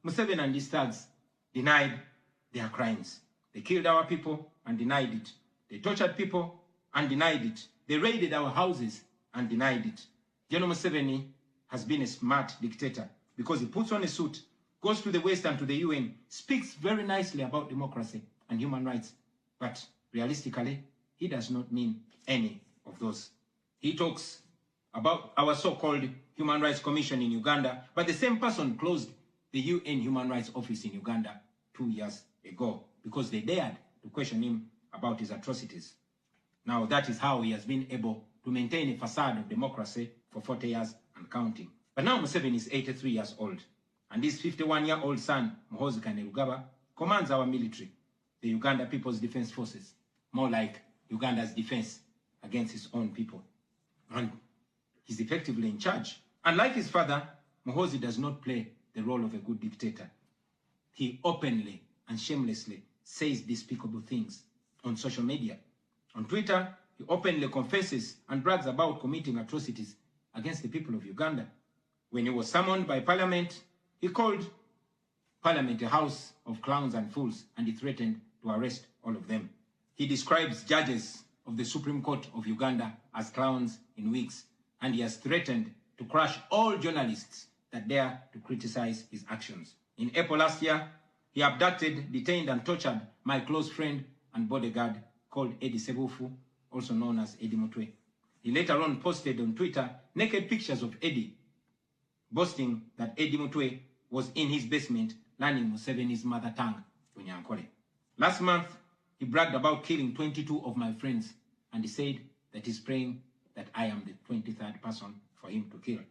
Museveni and his thugs denied their crimes. They killed our people and denied it. They tortured people and denied it. They raided our houses and denied it. General Museveni has been a smart dictator because he puts on a suit, goes to the West and to the UN, speaks very nicely about democracy and human rights, but realistically, he does not mean any of those. He talks about our so-called Human Rights Commission in Uganda, but the same person closed the UN Human Rights Office in Uganda 2 years ago because they dared to question him about his atrocities. Now that is how he has been able to maintain a facade of democracy for 40 years and counting. But now Museveni is 83 years old, and his 51-year-old son, Muhoozi Kainerugaba, commands our military, the Uganda People's Defense Forces, more like Uganda's defense against its own people. And he's effectively in charge. Unlike his father, Muhoozi does not play the role of a good dictator. He openly and shamelessly says despicable things on social media. On Twitter, he openly confesses and brags about committing atrocities against the people of Uganda. When he was summoned by Parliament, he called Parliament a house of clowns and fools, and he threatened to arrest all of them. He describes judges of the Supreme Court of Uganda as clowns in wigs, and he has threatened to crush all journalists that dare to criticize his actions. In April last year, he abducted, detained, and tortured my close friend and bodyguard called Eddie Sebufu, also known as Eddie Mutwe. He later on posted on Twitter naked pictures of Eddie, boasting that Eddie Mutwe was in his basement learning Museveni's mother tongue, Bunyankole. Last month, he bragged about killing 22 of my friends, and he said that he's praying that I am the 23rd person for him to kill.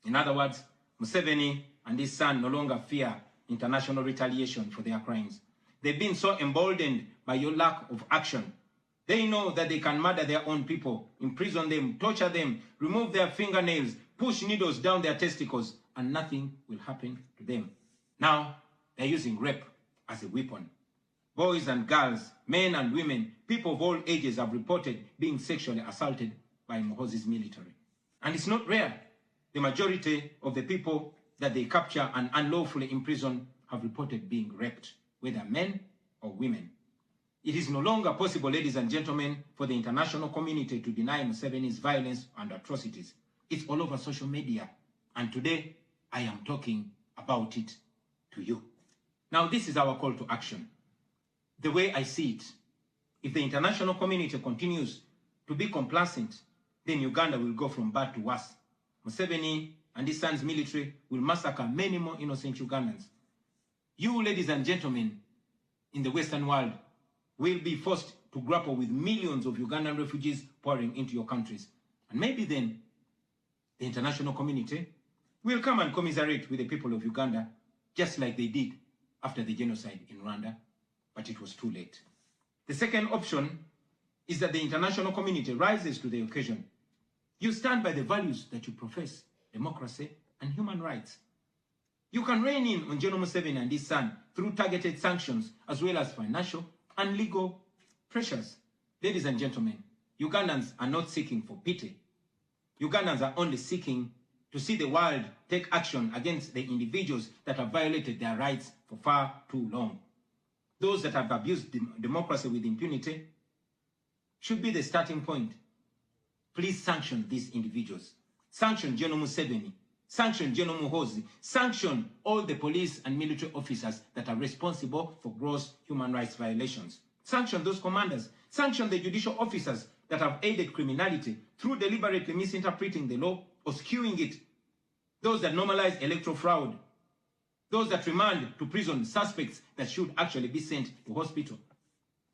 In other words, Museveni and his son no longer fear international retaliation for their crimes. They've been so emboldened by your lack of action. They know that they can murder their own people, imprison them, torture them, remove their fingernails, push needles down their testicles, and nothing will happen to them. Now, they're using rape as a weapon. Boys and girls, men and women, people of all ages have reported being sexually assaulted by Muhoozi's military. And it's not rare. The majority of the people that they capture and unlawfully imprison have reported being raped, whether men or women. It is no longer possible, ladies and gentlemen, for the international community to deny Museveni's violence and atrocities. It's all over social media. And today, I am talking about it to you. Now, this is our call to action. The way I see it, if the international community continues to be complacent, then Uganda will go from bad to worse. Museveni and his son's military will massacre many more innocent Ugandans. You, ladies and gentlemen, in the Western world, will be forced to grapple with millions of Ugandan refugees pouring into your countries. And maybe then, the international community will come and commiserate with the people of Uganda, just like they did after the genocide in Rwanda, but it was too late. The second option is that the international community rises to the occasion. You stand by the values that you profess, democracy and human rights. You can rein in on General Museveni and his son through targeted sanctions as well as financial and legal pressures. Ladies and gentlemen, Ugandans are not seeking for pity. Ugandans are only seeking to see the world take action against the individuals that have violated their rights for far too long. Those that have abused democracy with impunity should be the starting point. Please sanction these individuals. Sanction General Museveni. Sanction General Muhoozi. Sanction all the police and military officers that are responsible for gross human rights violations. Sanction those commanders. Sanction the judicial officers that have aided criminality through deliberately misinterpreting the law or skewing it. Those that normalize electoral fraud. Those that remand to prison suspects that should actually be sent to hospital.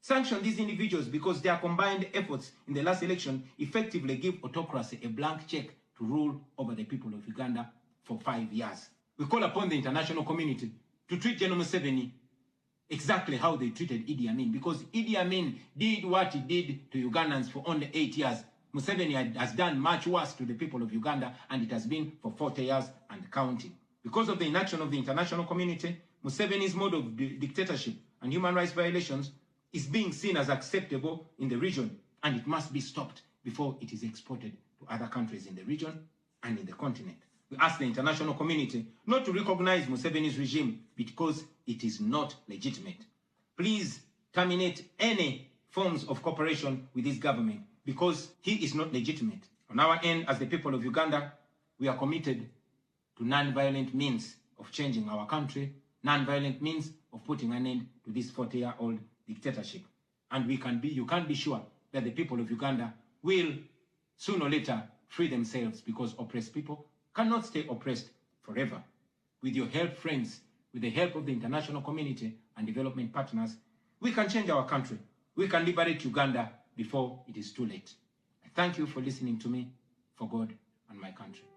Sanction these individuals because their combined efforts in the last election effectively give autocracy a blank check to rule over the people of Uganda for 5 years. We call upon the international community to treat General Museveni exactly how they treated Idi Amin, because Idi Amin did what he did to Ugandans for only 8 years. Museveni has done much worse to the people of Uganda, and it has been for 40 years and counting. Because of the inaction of the international community, Museveni's mode of dictatorship and human rights violations is being seen as acceptable in the region, and it must be stopped before it is exported to other countries in the region and in the continent. We ask the international community not to recognize Museveni's regime because it is not legitimate. Please terminate any forms of cooperation with this government because he is not legitimate. On our end, as the people of Uganda, we are committed to non-violent means of changing our country, non-violent means of putting an end to this 40-year-old dictatorship. And you can be sure that the people of Uganda will sooner or later free themselves, because oppressed people cannot stay oppressed forever. With your help, friends, with the help of the international community and development partners, we can change our country. We can liberate Uganda before it is too late. I thank you for listening to me, for God and my country.